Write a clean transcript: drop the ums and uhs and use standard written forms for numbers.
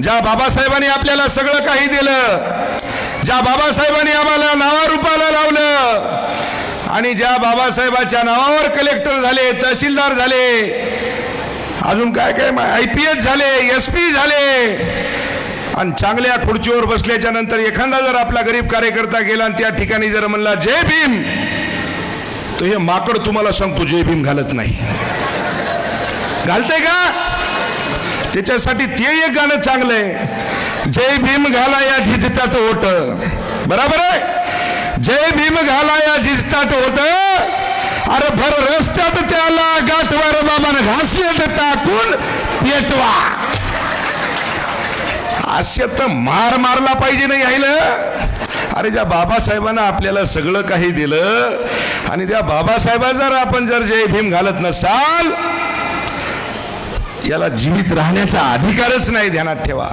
ज्या बाबासाहेबांनी आपल्याला सगळं काही दिलं, ज्या बाबासाहेबांनी आम्हाला नावारूपाला लावलं आणि ज्या बाबासाहेबांच्या नावावर कलेक्टर झाले, तहसीलदार झाले, अजून काय काय IPS झाले, SP झाले आणि चांगल्या खुर्चीवर बसल्याच्या नंतर एखादा जर आपला गरीब कार्यकर्ता गेला आणि त्या ठिकाणी जर म्हणला जय भीम, तो हे माकड तुम्हाला सांगतो जय भीम घालत नाही. घालते का? त्याच्यासाठी ते एक गाणं चांगलं आहे, जय भीम घाला या झिजतात ओट. बरोबर आहे? जय भीम घाला या झिजतात ओट, अरे भर रस्त्यात त्याला गाठवर बाबानं घासले तर टाकून पेटवा. असे तर मार मारला पाहिजे नाही यायला. अरे ज्या बाबासाहेबांना आपल्याला सगळं काही दिलं आणि त्या बाबासाहेबा जर आपण जर जय भीम घालत नसाल, याला जीवित राहण्याचा अधिकारच नाही, ध्यानात ठेवा.